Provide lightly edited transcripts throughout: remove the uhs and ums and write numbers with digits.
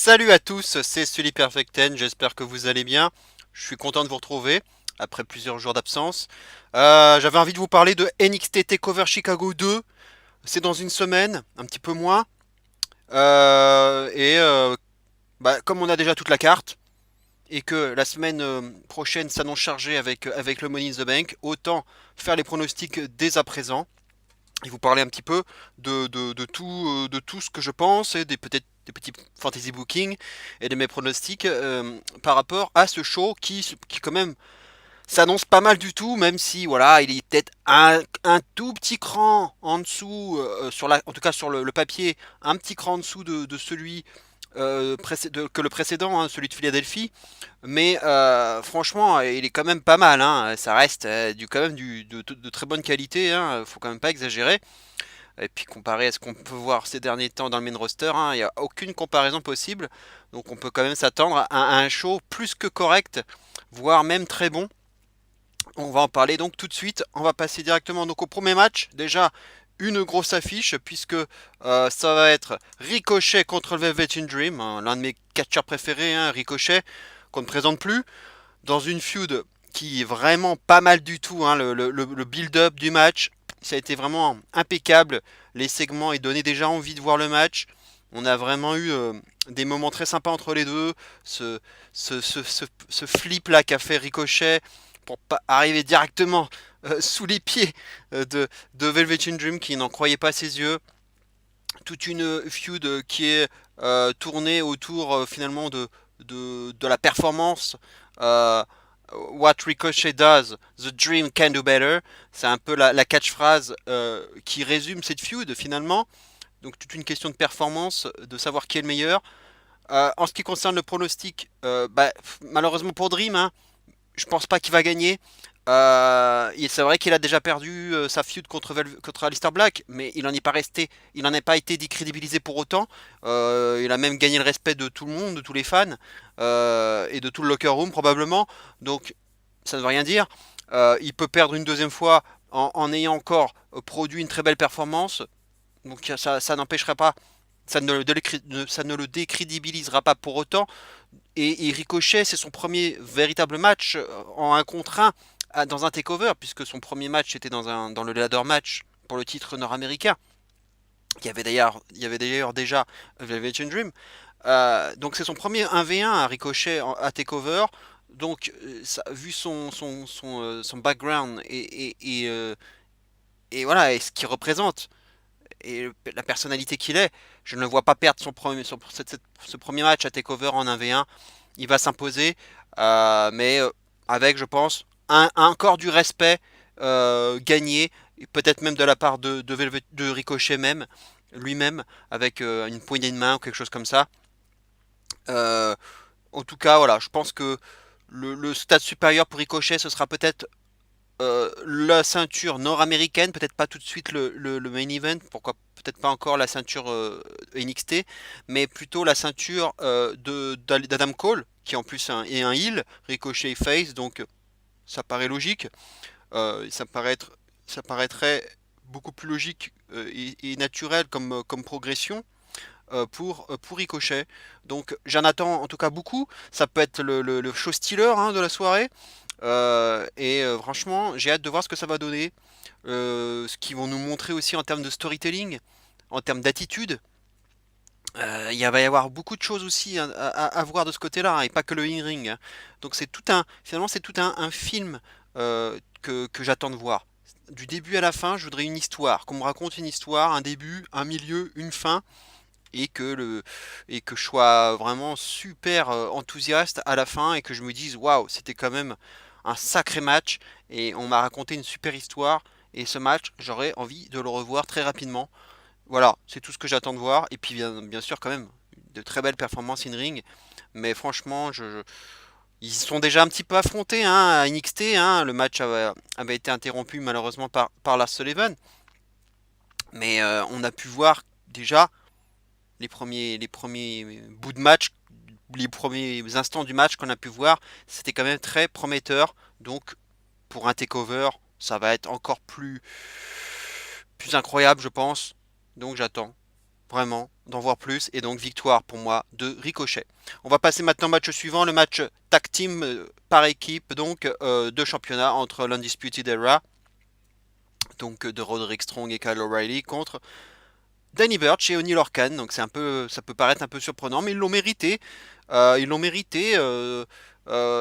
Salut à tous, c'est Sully Perfecten, j'espère que vous allez bien. Je suis content de vous retrouver après plusieurs jours d'absence. J'avais envie de vous parler de NXT TakeOver Chicago 2. C'est dans une semaine, un petit peu moins. Comme on a déjà toute la carte et que la semaine prochaine s'annonce chargée avec le Money in the Bank, autant faire les pronostics dès à présent et vous parler un petit peu de tout ce que je pense et peut-être des petits fantasy bookings et de mes pronostics par rapport à ce show qui quand même s'annonce pas mal du tout, même si voilà, il est peut-être un tout petit cran en dessous, en tout cas sur le papier, un petit cran en dessous de celui que le précédent, hein, celui de Philadelphie. Mais franchement, il est quand même pas mal. Hein. Ça reste quand même de très bonne qualité. Hein. Faut quand même pas exagérer. Et puis comparé à ce qu'on peut voir ces derniers temps dans le main roster, hein, il n'y a aucune comparaison possible. Donc on peut quand même s'attendre à un show plus que correct, voire même très bon. On va en parler donc tout de suite. On va passer directement donc au premier match. Déjà une grosse affiche puisque ça va être Ricochet contre le Velvet Dream, hein, l'un de mes catcheurs préférés, hein, Ricochet, qu'on ne présente plus, dans une feud qui est vraiment pas mal du tout. Hein, le build-up du match, ça a été vraiment impeccable. Les segments, ils donnaient déjà envie de voir le match. On a vraiment eu des moments très sympas entre les deux. Ce, ce flip là qu'a fait Ricochet pour pas arriver directement sous les pieds de Velvet Dream qui n'en croyait pas ses yeux. Toute une feud qui est tournée autour finalement de la performance. Euh, What Ricochet does, the dream can do better. C'est un peu la catchphrase qui résume cette feud finalement. Donc toute une question de performance, de savoir qui est le meilleur. En ce qui concerne le pronostic, malheureusement pour Dream, hein, je pense pas qu'il va gagner. C'est vrai qu'il a déjà perdu sa feud contre Aleister Black, mais il n'en est pas resté, il n'en est pas été décrédibilisé pour autant. Il a même gagné le respect de tout le monde, de tous les fans et de tout le locker room probablement. Donc ça ne veut rien dire. Il peut perdre une deuxième fois en ayant encore produit une très belle performance. Donc ça n'empêcherait pas, ça ne le décrédibilisera pas pour autant. Et Ricochet, c'est son premier véritable match en un contre un dans un takeover, puisque son premier match était dans le ladder match pour le titre nord-américain. Il y avait d'ailleurs déjà Velvet Dream. Donc c'est son premier 1v1 à Ricochet à takeover. Donc vu son background et voilà, et ce qu'il représente, et la personnalité qu'il est, je ne le vois pas perdre ce premier match à takeover en 1v1. Il va s'imposer, mais avec, je pense, encore du respect gagné, peut-être même de la part de Ricochet même, lui-même, avec une poignée de main ou quelque chose comme ça. Euh, En tout cas, voilà, je pense que le stade supérieur pour Ricochet, ce sera peut-être la ceinture nord-américaine, peut-être pas tout de suite le main event, pourquoi peut-être pas encore la ceinture NXT, mais plutôt la ceinture d'Adam Cole, qui en plus est un heel, Ricochet face, donc ça paraît logique. Ça paraîtrait beaucoup plus logique et naturel comme progression pour Ricochet. Donc j'en attends en tout cas beaucoup. Ça peut être le show stealer hein, de la soirée. Franchement, j'ai hâte de voir ce que ça va donner. Ce qu'ils vont nous montrer aussi en termes de storytelling, en termes d'attitude. Va y avoir beaucoup de choses aussi hein, à voir de ce côté-là, hein, et pas que le in-ring. Hein. Donc finalement, c'est tout un film que j'attends de voir. Du début à la fin, je voudrais une histoire, qu'on me raconte une histoire, un début, un milieu, une fin, et et que je sois vraiment super enthousiaste à la fin et que je me dise waouh, c'était quand même un sacré match et on m'a raconté une super histoire et ce match, j'aurais envie de le revoir très rapidement. Voilà, c'est tout ce que j'attends de voir et puis bien sûr quand même de très belles performances in ring, mais franchement, ils sont déjà un petit peu affrontés hein, à NXT, hein. Le match avait été interrompu malheureusement par Lars Sullivan, mais on a pu voir déjà les premiers bouts de match, les premiers instants du match qu'on a pu voir, c'était quand même très prometteur. Donc pour un takeover, ça va être encore plus incroyable, je pense. Donc j'attends. vraiment, d'en voir plus, et donc victoire pour moi de Ricochet. On va passer maintenant au match suivant, le match tag team par équipe, donc de championnat entre l'Undisputed Era, donc de Roderick Strong et Kyle O'Reilly, contre Danny Burch et Oney Lorcan. Donc c'est un peu, ça peut paraître un peu surprenant, mais ils l'ont mérité. Ils l'ont mérité.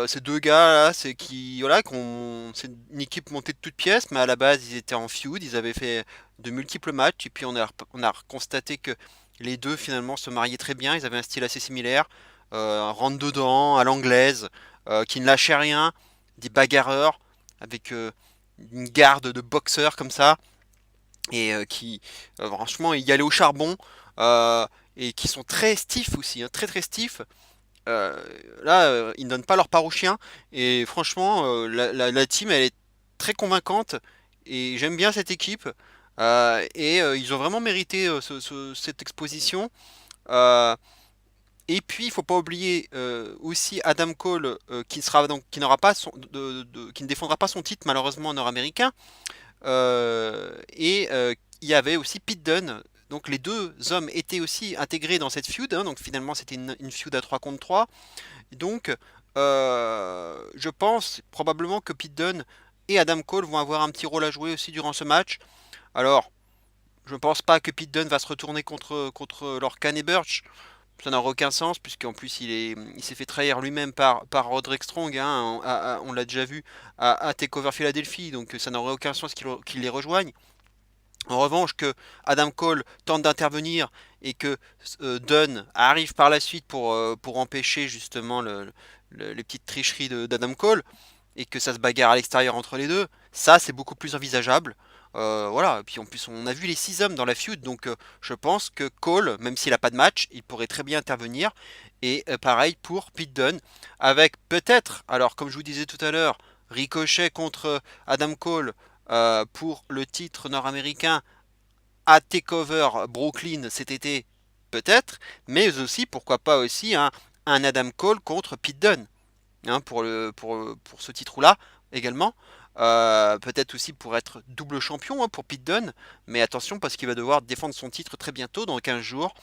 Ces deux gars là, c'est une équipe montée de toutes pièces, mais à la base ils étaient en feud, ils avaient fait de multiples matchs, et puis on a constaté que les deux finalement se mariaient très bien. Ils avaient un style assez similaire, un rentre dedans à l'anglaise, qui ne lâchait rien, des bagarreurs avec une garde de boxeurs comme ça, et qui franchement y allaient au charbon, euh, et qui sont très stiffs aussi, hein, très très stiffs. Là, ils ne donnent pas leur part aux chiens, et franchement, la team elle est très convaincante, et j'aime bien cette équipe. Et ils ont vraiment mérité cette exposition. Euh, et puis, il faut pas oublier aussi Adam Cole, qui n'aura pas qui ne défendra pas son titre malheureusement nord-américain. Et il y avait aussi Pete Dunne. Donc les deux hommes étaient aussi intégrés dans cette feud, hein. Donc finalement c'était une feud à 3 contre 3. Donc je pense probablement que Pete Dunne et Adam Cole vont avoir un petit rôle à jouer aussi durant ce match. Alors, je ne pense pas que Pete Dunne va se retourner contre Lorcan et Burch. Ça n'aurait aucun sens, puisqu'en plus il s'est fait trahir lui-même par Roderick Strong, hein. On l'a déjà vu à TakeOver Philadelphie, donc ça n'aurait aucun sens qu'il les rejoigne. En revanche, que Adam Cole tente d'intervenir, et que Dunn arrive par la suite pour empêcher justement les petites tricheries d'Adam Cole, et que ça se bagarre à l'extérieur entre les deux, ça c'est beaucoup plus envisageable. Voilà, et puis en plus on a vu les 6 hommes dans la feud, donc je pense que Cole, même s'il n'a pas de match, il pourrait très bien intervenir. Et pareil pour Pete Dunne, avec peut-être, alors comme je vous disais tout à l'heure, Ricochet contre Adam Cole pour le titre nord-américain à Takeover Brooklyn cet été, peut-être, mais aussi pourquoi pas aussi un Adam Cole contre Pete Dunne, hein, pour ce titre-là également. Peut-être aussi pour être double champion, hein, pour Pete Dunne, mais attention parce qu'il va devoir défendre son titre très bientôt, dans 15 jours,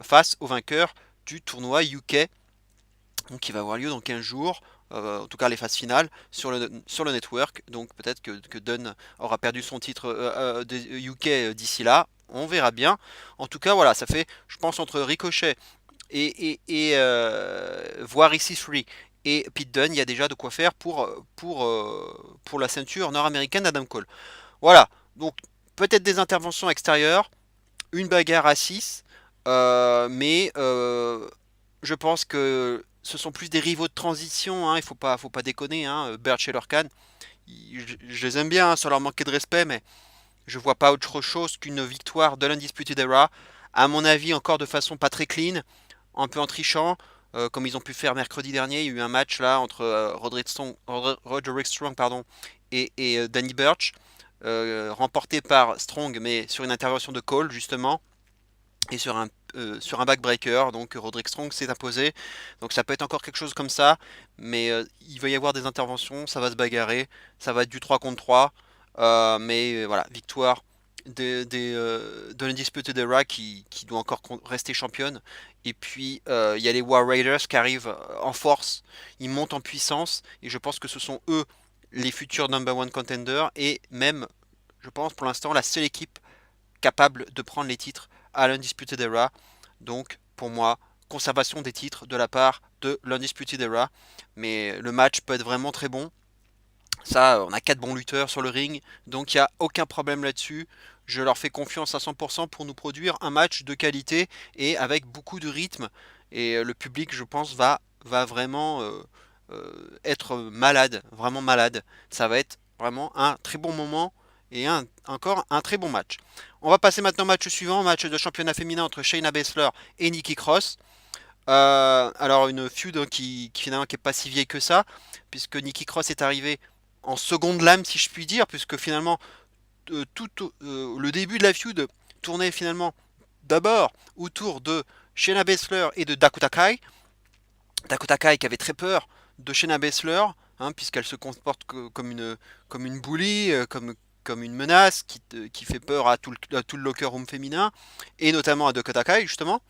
face au vainqueur du tournoi UK, donc qui va avoir lieu dans 15 jours. En tout cas les phases finales sur le network, donc peut-être que Dunn aura perdu son titre de UK d'ici là, on verra bien. En tout cas voilà, ça fait, je pense, entre Ricochet et voire ici 3 et Pete Dunne, il y a déjà de quoi faire pour la ceinture nord-américaine d'Adam Cole. Voilà, donc peut-être des interventions extérieures, une bagarre à 6, mais je pense que ce sont plus des rivaux de transition, hein. Il faut pas déconner, hein. Birch et Lorcan, je les aime bien, hein, sans leur manquer de respect, mais je vois pas autre chose qu'une victoire de l'Undisputed Era, à mon avis encore de façon pas très clean, un peu en trichant, comme ils ont pu faire mercredi dernier. Il y a eu un match là entre Roderick Strong, pardon, et Danny Burch, remporté par Strong, mais sur une intervention de Cole justement, et sur un backbreaker. Donc Roderick Strong s'est imposé. Donc ça peut être encore quelque chose comme ça, mais il va y avoir des interventions, ça va se bagarrer, ça va être du 3 contre 3. Mais voilà, victoire de l'Undisputed Era, qui doit encore rester championne. Et puis il y a les War Raiders qui arrivent en force, ils montent en puissance, et je pense que ce sont eux les futurs number one contenders, et même, je pense pour l'instant, la seule équipe capable de prendre les titres à l'Undisputed Era. Donc pour moi, conservation des titres de la part de l'Undisputed Era. Mais le match peut être vraiment très bon. Ça, on a 4 bons lutteurs sur le ring, donc il n'y a aucun problème là-dessus. Je leur fais confiance à 100% pour nous produire un match de qualité et avec beaucoup de rythme. Et le public, je pense, va vraiment être malade, vraiment malade. Ça va être vraiment un très bon moment, et encore un très bon match. On va passer maintenant au match suivant, match de championnat féminin entre Shayna Baszler et Nikki Cross. Alors une feud, hein, qui finalement qui est pas si vieille que ça, puisque Nikki Cross est arrivée en seconde lame, si je puis dire, puisque finalement tout le début de la feud tournait finalement d'abord autour de Shayna Baszler et de Dakota Kai. Dakota Kai qui avait très peur de Shayna Baszler, hein, puisqu'elle se comporte comme une bully, comme une menace qui fait peur à tout le locker room féminin, et notamment à Dakota Kai, justement.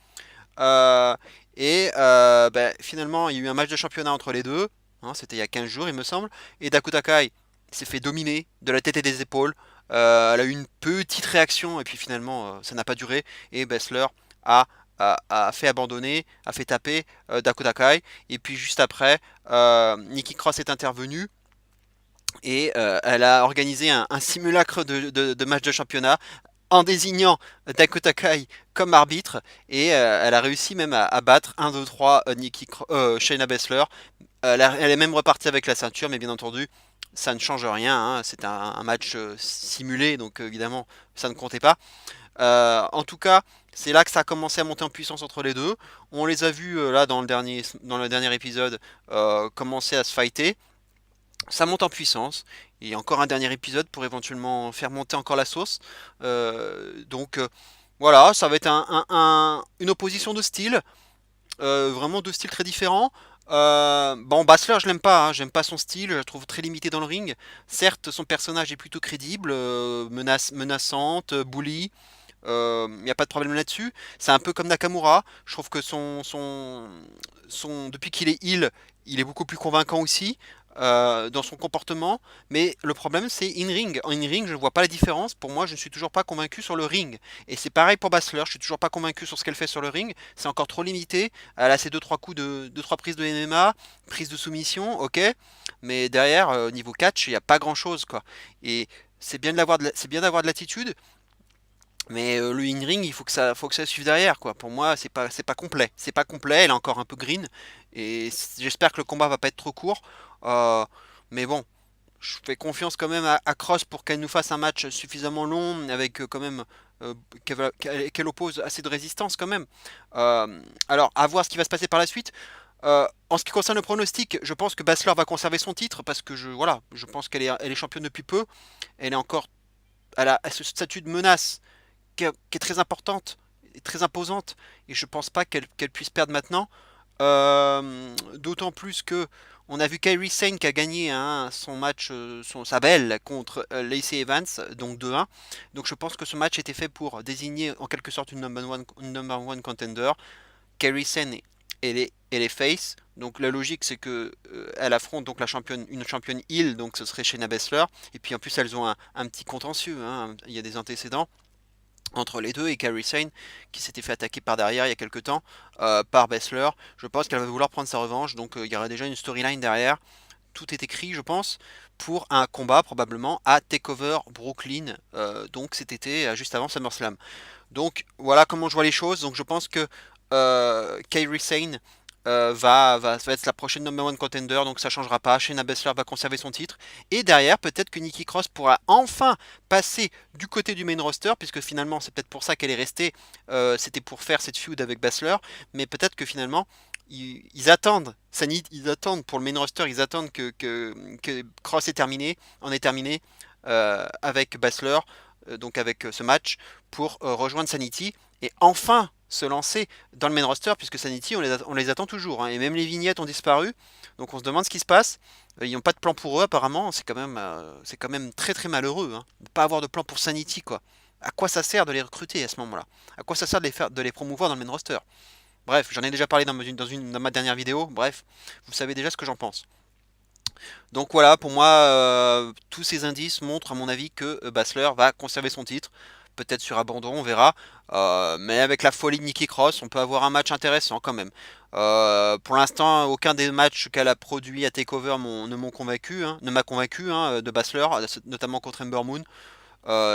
Euh, Finalement, il y a eu un match de championnat entre les deux, hein, c'était il y a 15 jours, il me semble, et Dakota Kai s'est fait dominer de la tête et des épaules. Elle a eu une petite réaction, et puis finalement, ça n'a pas duré, et Baszler a, a fait abandonner, a fait taper Dakota Kai, et puis juste après, Nikki Cross est intervenue. Et elle a organisé un simulacre de match de championnat en désignant Dakota Kai comme arbitre, et elle a réussi même à battre 1, 2, 3 Shayna Baszler. Elle est même repartie avec la ceinture, mais bien entendu ça ne change rien, hein. C'est un match simulé, donc évidemment ça ne comptait pas. En tout cas, c'est là que ça a commencé à monter en puissance entre les deux. On les a vus là dans le dernier épisode commencer à se fighter. Ça monte en puissance. Il y a encore un dernier épisode pour éventuellement faire monter encore la sauce. Voilà, ça va être une opposition de style, vraiment deux styles très différents. Bon, Baszler, je l'aime pas, hein, j'aime pas son style, je le trouve très limité dans le ring. Certes, son personnage est plutôt crédible, menaçante, bully, il n'y a pas de problème là-dessus. C'est un peu comme Nakamura, je trouve que depuis qu'il est heel, il est beaucoup plus convaincant aussi dans son comportement. Mais le problème, c'est in-ring. En in-ring, je ne vois pas la différence. Pour moi, je ne suis toujours pas convaincu sur le ring. Et c'est pareil pour Baszler, je suis toujours pas convaincu sur ce qu'elle fait sur le ring. C'est encore trop limité. Elle a ses deux trois coups deux trois prises de MMA, prise de soumission, ok. Mais derrière, niveau catch, il n'y a pas grand-chose, quoi. Et c'est bien d'avoir de l'attitude, mais le in-ring, faut que ça suive derrière, quoi. Pour moi, c'est pas complet. C'est pas complet, elle est encore un peu green. Et j'espère que le combat va pas être trop court. Euh, mais bon, je fais confiance quand même à Cross pour qu'elle nous fasse un match suffisamment long, avec quand même qu'elle oppose assez de résistance quand même. Alors, à voir ce qui va se passer par la suite. En ce qui concerne le pronostic, je pense que Baszler va conserver son titre parce que voilà, je pense elle est championne depuis peu. Elle est encore, elle a ce statut de menace qui est très importante, et très imposante, et je pense pas qu'elle puisse perdre maintenant. D'autant plus que on a vu Kairi Sane qui a gagné, hein, son match, sa belle contre Lacey Evans, donc 2-1. Donc je pense que ce match était fait pour désigner en quelque sorte une number one contender. Kairi Sane et les face. Donc la logique c'est que elle affronte donc une championne heel, donc ce serait Shayna Baszler. Et puis en plus elles ont un petit contentieux, hein, il y a des antécédents entre les deux, et Kairi Sane qui s'était fait attaquer par derrière il y a quelques temps par Baszler. Je pense qu'elle va vouloir prendre sa revanche, donc il y aura déjà une storyline derrière. Tout est écrit, je pense, pour un combat probablement à Takeover Brooklyn, donc cet été, juste avant SummerSlam. Donc voilà comment je vois les choses. Donc je pense que Kairi Sane va être la prochaine number one contender, donc ça changera pas. Shayna Baszler va conserver son titre. Et derrière, peut-être que Nikki Cross pourra enfin passer du côté du main roster, puisque finalement c'est peut-être pour ça qu'elle est restée. C'était pour faire cette feud avec Baszler. Mais peut-être que finalement, ils attendent. Ils attendent pour le main roster, ils attendent que Cross en est terminé avec Baszler, donc avec ce match, pour rejoindre Sanity et enfin se lancer dans le main roster, puisque Sanity on les attend toujours, hein, et même les vignettes ont disparu, donc on se demande ce qui se passe. Ils n'ont pas de plan pour eux apparemment, c'est quand même très très malheureux, hein, de pas avoir de plan pour Sanity, quoi. À quoi ça sert de les recruter à ce moment-là? À quoi ça sert de les promouvoir dans le main roster? Bref, j'en ai déjà parlé dans ma dernière vidéo, bref, vous savez déjà ce que j'en pense. Donc voilà, pour moi, tous ces indices montrent à mon avis que Baszler va conserver son titre. Peut-être sur abandon, on verra. Mais avec la folie de Nikki Cross, on peut avoir un match intéressant quand même. Pour l'instant, aucun des matchs qu'elle a produits à TakeOver ne m'a convaincu, hein, de Baszler, notamment contre Ember Moon,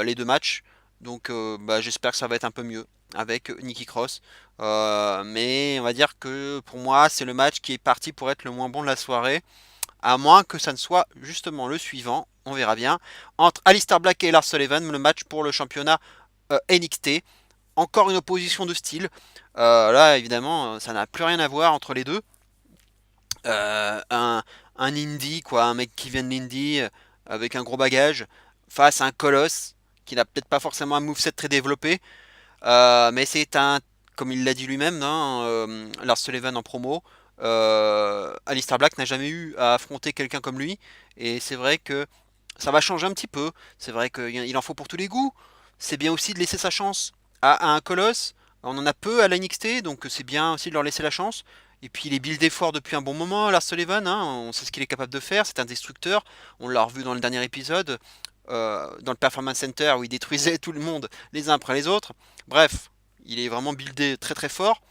les deux matchs. Donc j'espère que ça va être un peu mieux avec Nikki Cross. Mais on va dire que pour moi, c'est le match qui est parti pour être le moins bon de la soirée. À moins que ça ne soit justement le suivant, on verra bien, entre Alistair Black et Lars Sullivan, le match pour le championnat NXT. Encore une opposition de style. Là, évidemment, ça n'a plus rien à voir entre les deux. Euh, un, un indie, quoi, un mec qui vient de l'indie avec un gros bagage, face à un colosse qui n'a peut-être pas forcément un moveset très développé. Mais c'est comme il l'a dit lui-même, hein, Lars Sullivan en promo, Alistair Black n'a jamais eu à affronter quelqu'un comme lui. Et c'est vrai que Ça va changer un petit peu. C'est vrai qu'il en faut pour tous les goûts. C'est bien aussi de laisser sa chance à un colosse. On en a peu à la NXT, donc c'est bien aussi de leur laisser la chance. Et puis il est buildé fort depuis un bon moment, Lars Sullivan, hein, on sait ce qu'il est capable de faire, c'est un destructeur. On l'a revu dans le dernier épisode, dans le Performance Center où il détruisait tout le monde les uns après les autres. Bref, il est vraiment buildé très très fort.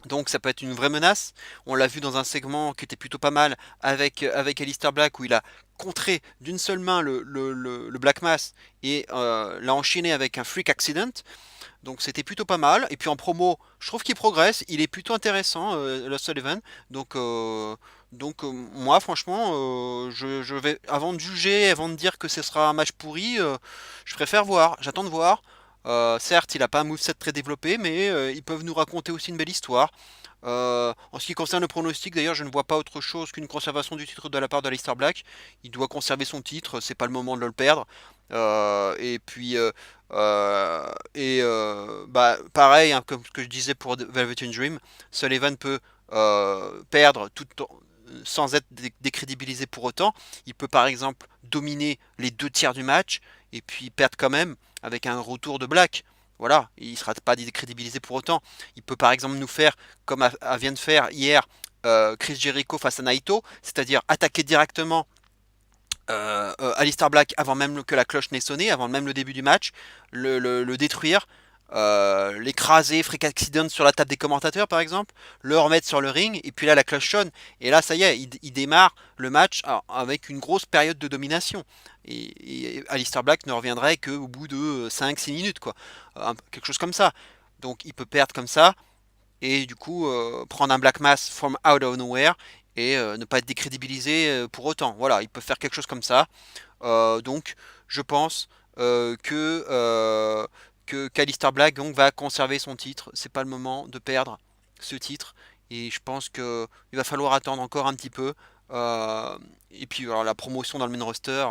Donc ça peut être une vraie menace. On l'a vu dans un segment qui était plutôt pas mal avec Alistair Black où il a contré d'une seule main le Black Mass et l'a enchaîné avec un freak accident. Donc c'était plutôt pas mal. Et puis en promo, je trouve qu'il progresse. Il est plutôt intéressant, le Sullivan. Donc, moi franchement, je vais, avant de juger, avant de dire que ce sera un match pourri, je préfère voir. J'attends de voir. Certes, il n'a pas un moveset très développé, mais ils peuvent nous raconter aussi une belle histoire. En ce qui concerne le pronostic, d'ailleurs, je ne vois pas autre chose qu'une conservation du titre de la part de Aleister Black. Il doit conserver son titre, c'est pas le moment de le perdre. Et puis, bah, pareil, hein, comme ce que je disais pour Velvet Dream, Sullivan peut perdre sans être décrédibilisé pour autant. Il peut par exemple dominer les deux tiers du match et puis perdre quand même avec un retour de Black. Voilà, il ne sera pas décrédibilisé pour autant. Il peut par exemple nous faire, comme vient de faire hier Chris Jericho face à Naito, c'est-à-dire attaquer directement Alistair Black avant même que la cloche n'ait sonné, avant même le début du match, le détruire, l'écraser, freak accident sur la table des commentateurs par exemple, le remettre sur le ring, et puis là la cloche sonne, et là ça y est, il démarre le match avec une grosse période de domination. Et Alistair Black ne reviendrait qu'au bout de 5-6 minutes, quoi. Quelque chose comme ça. Donc il peut perdre comme ça, et du coup prendre un Black Mass from out of nowhere et ne pas être décrédibilisé pour autant. Voilà, il peut faire quelque chose comme ça. Donc je pense que qu'Alistair Black donc, va conserver son titre. C'est pas le moment de perdre ce titre. Et je pense qu'il va falloir attendre encore un petit peu. Euh, et puis alors, la promotion dans le main roster,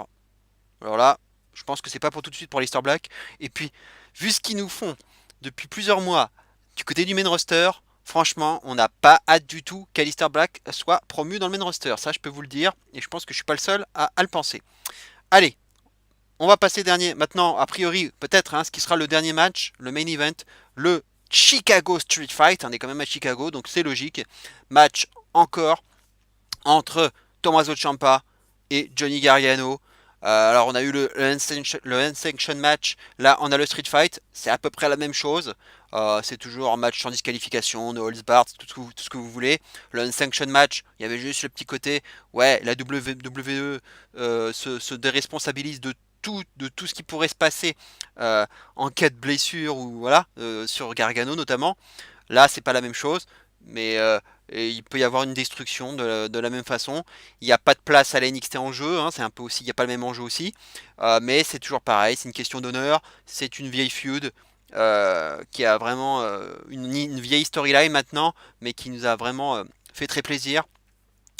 alors là, je pense que c'est pas pour tout de suite pour Alistair Black. Et puis, vu ce qu'ils nous font depuis plusieurs mois du côté du main roster, franchement, on n'a pas hâte du tout qu'Alistair Black soit promu dans le main roster. Ça, je peux vous le dire. Et je pense que je suis pas le seul à le penser. Allez, on va passer dernier. Maintenant, a priori, peut-être, hein, ce qui sera le dernier match, le main event, le Chicago Street Fight. On est quand même à Chicago, donc c'est logique. Match encore entre Tommaso Ciampa et Johnny Gargano. Alors on a eu le Unsanctioned match, là on a le Street Fight, c'est à peu près la même chose. C'est toujours un match sans disqualification, no holds barred, tout ce que vous voulez. Le Unsanctioned match, il y avait juste le petit côté, ouais, la WWE se déresponsabilise de tout ce qui pourrait se passer en cas de blessure ou voilà, sur Gargano notamment. Là, c'est pas la même chose, mais et il peut y avoir une destruction de la même façon. Il n'y a pas de place à la NXT en jeu, hein, c'est un peu aussi, il n'y a pas le même enjeu aussi, mais c'est toujours pareil, c'est une question d'honneur, c'est une vieille feud qui a vraiment une vieille storyline maintenant, mais qui nous a vraiment fait très plaisir.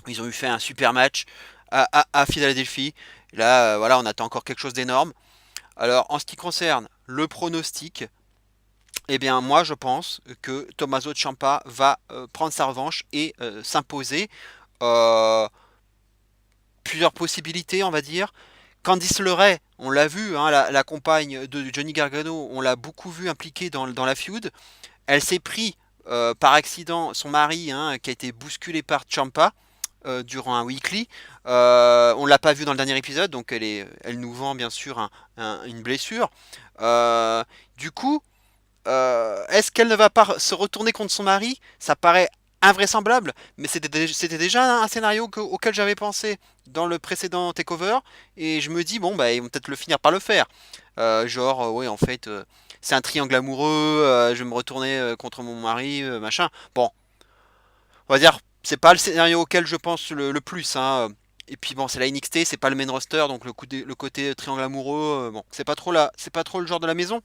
Ils ont eu fait un super match à Philadelphie. Là, voilà, on attend encore quelque chose d'énorme. Alors, en ce qui concerne le pronostic, eh bien, moi, je pense que Tommaso Ciampa va prendre sa revanche et s'imposer. Euh, Plusieurs possibilités, on va dire. Candice LeRae, on l'a vu, hein, la compagne de Johnny Gargano, on l'a beaucoup vu impliquée dans la feud. Elle s'est pris par accident son mari, hein, qui a été bousculé par Ciampa durant un weekly. On l'a pas vu dans le dernier épisode, donc elle nous vend bien sûr une blessure. Du coup, est-ce qu'elle ne va pas se retourner contre son mari? Ça paraît invraisemblable, mais c'était déjà un scénario auquel j'avais pensé dans le précédent takeover, et je me dis, bon, bah, ils vont peut-être le finir par le faire. Genre, oui, en fait, c'est un triangle amoureux, je vais me retourner contre mon mari, machin. Bon, on va dire, c'est pas le scénario auquel je pense le plus, hein. Et puis bon, c'est la NXT, c'est pas le main roster, donc le côté triangle amoureux, bon, c'est pas trop le genre de la maison.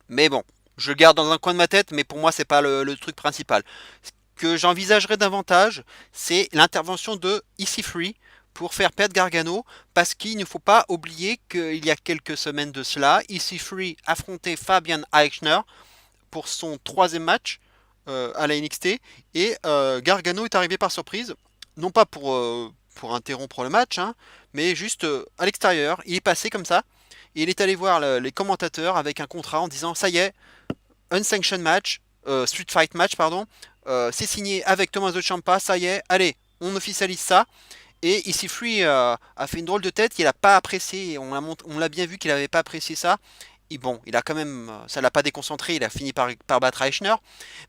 Mais bon, je le garde dans un coin de ma tête, mais pour moi, c'est pas le truc principal. Ce que j'envisagerais davantage, c'est l'intervention de EC3 pour faire perdre Gargano, parce qu'il ne faut pas oublier qu'il y a quelques semaines de cela, EC3 affrontait Fabian Eichner pour son troisième match à la NXT, et Gargano est arrivé par surprise, non pas pour interrompre le match, hein, mais juste à l'extérieur. Il est passé comme ça, et il est allé voir les commentateurs avec un contrat en disant ça y est, unsanctioned match, street fight match, pardon, c'est signé avec Tommaso Ciampa, ça y est, allez, on officialise ça. Et Ici Free a fait une drôle de tête, il a pas apprécié, on l'a bien vu qu'il n'avait pas apprécié ça. Et bon, il a quand même, ça l'a pas déconcentré, il a fini par battre Eichner.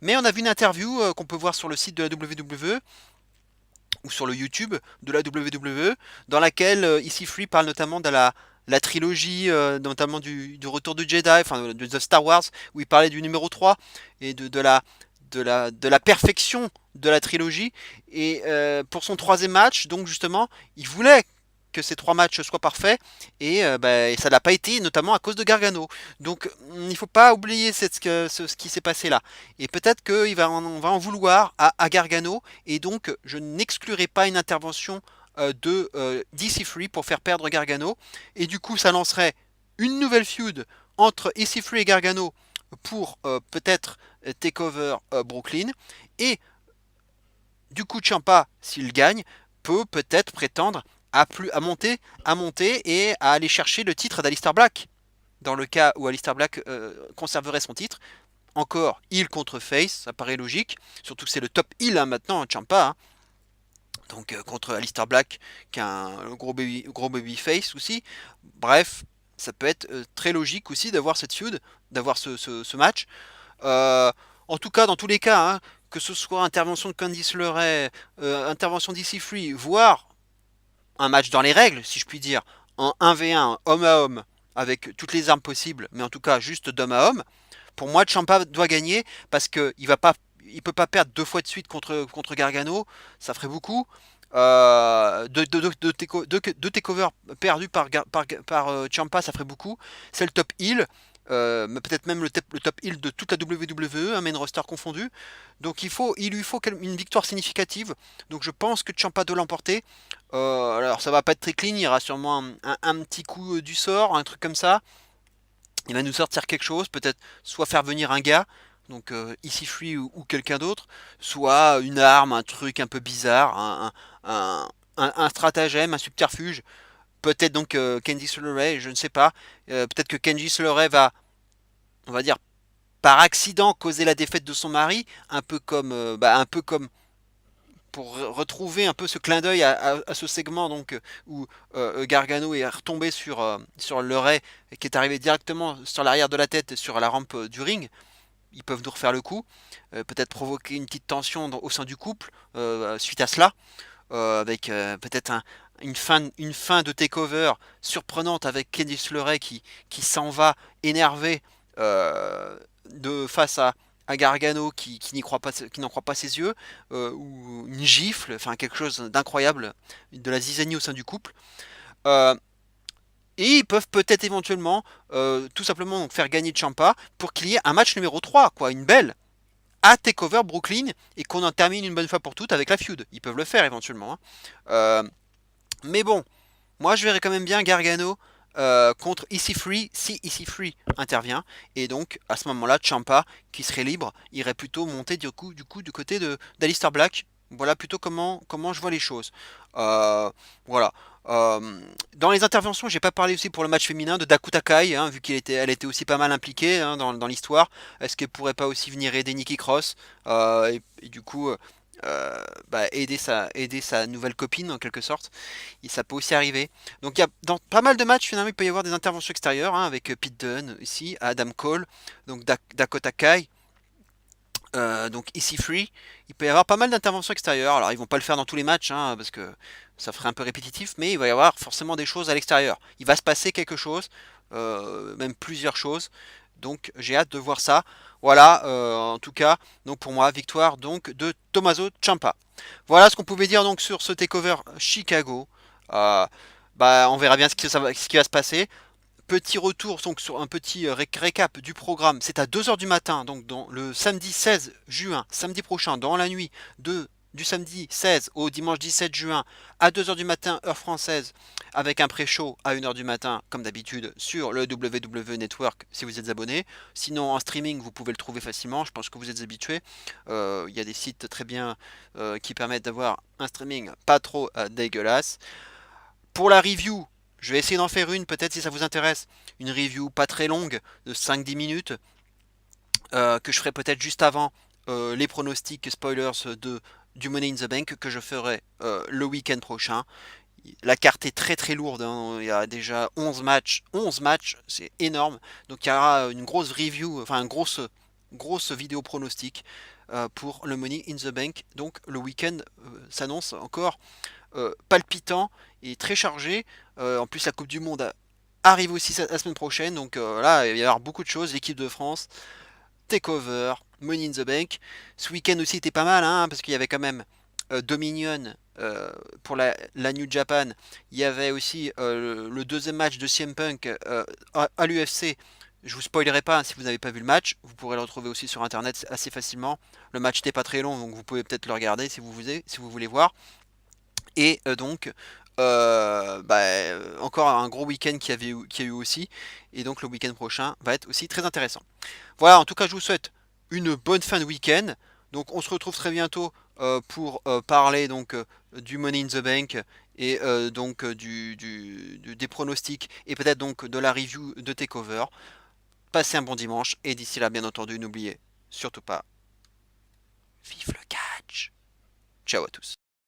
Mais on a vu une interview qu'on peut voir sur le site de la WWE ou sur le YouTube de la WWE, dans laquelle Ici Free parle notamment de la trilogie, notamment du Retour du Jedi, enfin de The Star Wars, où il parlait du numéro 3 et de la perfection de la trilogie. Et pour son troisième match, donc justement, il voulait que ces trois matchs soient parfaits, et ça n'a pas été, notamment à cause de Gargano. Donc il ne faut pas oublier ce qui s'est passé là. Et peut-être on va en vouloir à Gargano, et donc je n'exclurai pas une intervention d'EC3 pour faire perdre Gargano. Et du coup, ça lancerait une nouvelle feud entre EC3 et Gargano pour peut-être Takeover Brooklyn. Et du coup, Ciampa, s'il gagne, peut peut-être prétendre à monter et à aller chercher le titre d'Alistair Black. Dans le cas où Alistair Black conserverait son titre, encore heel contre face, ça paraît logique. Surtout que c'est le top heel hein, maintenant, Ciampa. Hein. Donc contre Alistair Black, qui est un gros baby face aussi. Bref, ça peut être très logique aussi d'avoir cette feud, d'avoir ce match. Euh, En tout cas, dans tous les cas, hein, que ce soit intervention de Candice LeRae, intervention d'Icy Free, voire un match dans les règles, si je puis dire, en 1v1, homme à homme, avec toutes les armes possibles, mais en tout cas juste d'homme à homme, pour moi, Ciampa doit gagner parce il peut pas perdre deux fois de suite contre Gargano, ça ferait beaucoup. Deux takeovers perdus par Ciampa, ça ferait beaucoup. C'est le top heel, mais peut-être même le top heel de toute la WWE, un main roster confondu. Donc il lui faut une victoire significative. Donc je pense que Ciampa doit l'emporter. Alors ça va pas être très clean, il y aura sûrement un petit coup du sort, un truc comme ça. Il va nous sortir quelque chose, peut-être soit faire venir un gars, donc Ici Free ou quelqu'un d'autre, soit une arme, un truc un peu bizarre, un, un stratagème, un subterfuge. Peut-être donc Candice LeRae, je ne sais pas. Peut-être que Candice LeRae va, on va dire, par accident causer la défaite de son mari, un peu comme pour retrouver un peu ce clin d'œil à ce segment donc où Gargano est retombé sur l'oreille et qui est arrivé directement sur l'arrière de la tête sur la rampe du ring. Ils peuvent nous refaire le coup, peut-être provoquer une petite tension au sein du couple suite à cela, avec peut-être une fin de takeover surprenante avec Candice LeRae qui s'en va énervé de face à Gargano qui n'y croit pas, qui n'en croit pas ses yeux, ou une gifle, enfin quelque chose d'incroyable, de la zizanie au sein du couple. Euh, et ils peuvent peut-être éventuellement tout simplement donc, faire gagner Ciampa pour qu'il y ait un match numéro 3, quoi, une belle, à Takeover Brooklyn, et qu'on en termine une bonne fois pour toutes avec la feud. Ils peuvent le faire éventuellement. Hein. Mais bon, moi je verrais quand même bien Gargano contre EC3 si EC3 intervient. Et donc à ce moment-là, Ciampa, qui serait libre, irait plutôt monter du côté d'Alistair Black. Voilà plutôt comment je vois les choses. Voilà. Dans les interventions, j'ai pas parlé aussi pour le match féminin de Dakota Kai, hein, vu elle était aussi pas mal impliquée hein, dans l'histoire. Est-ce qu'elle pourrait pas aussi venir aider Nikki Cross et du coup aider sa nouvelle copine en quelque sorte. Et ça peut aussi arriver. Donc dans pas mal de matchs finalement il peut y avoir des interventions extérieures hein, avec Pete Dunne ici, Adam Cole, donc Dakota Kai, donc Ici Free. Il peut y avoir pas mal d'interventions extérieures. Alors ils vont pas le faire dans tous les matchs hein, parce que ça ferait un peu répétitif, mais il va y avoir forcément des choses à l'extérieur. Il va se passer quelque chose, même plusieurs choses. Donc j'ai hâte de voir ça. Voilà, en tout cas, donc pour moi, victoire donc de Tommaso Ciampa. Voilà ce qu'on pouvait dire donc sur ce takeover Chicago. Euh, on verra bien ce qui va se passer. Petit retour donc sur un petit récap du programme. C'est à 2 heures du matin, donc le samedi 16 juin, samedi prochain, dans la nuit de du samedi 16 au dimanche 17 juin à 2h du matin heure française avec un pré-show à 1h du matin comme d'habitude sur le WWE Network si vous êtes abonné. Sinon en streaming vous pouvez le trouver facilement, je pense que vous êtes habitués. Il y a des sites très bien qui permettent d'avoir un streaming pas trop dégueulasse. Pour la review, je vais essayer d'en faire une peut-être si ça vous intéresse. Une review pas très longue de 5-10 minutes que je ferai peut-être juste avant les pronostics spoilers du Money in the Bank que je ferai le week-end prochain. La carte est très très lourde, hein. Il y a déjà 11 matchs, 11 matchs, c'est énorme. Donc il y aura une grosse review, enfin une grosse vidéo pronostic pour le Money in the Bank. Donc le week-end s'annonce encore palpitant et très chargé. En plus la Coupe du Monde arrive aussi la semaine prochaine, donc là il va y avoir beaucoup de choses. L'équipe de France, Takeover, Money in the Bank. Ce week-end aussi était pas mal, hein, parce qu'il y avait quand même Dominion pour la New Japan. Il y avait aussi le deuxième match de CM Punk à l'UFC. Je vous spoilerai pas, hein, si vous n'avez pas vu le match. Vous pourrez le retrouver aussi sur internet assez facilement. Le match n'était pas très long, donc vous pouvez peut-être le regarder si vous voulez voir. Et donc, encore un gros week-end qui a eu aussi. Et donc le week-end prochain va être aussi très intéressant. Voilà, en tout cas, je vous souhaite une bonne fin de week-end. Donc, on se retrouve très bientôt pour parler donc du Money in the Bank et donc des pronostics et peut-être donc de la review de Takeover. Passez un bon dimanche et d'ici là, bien entendu, n'oubliez surtout pas, vive le catch. Ciao à tous.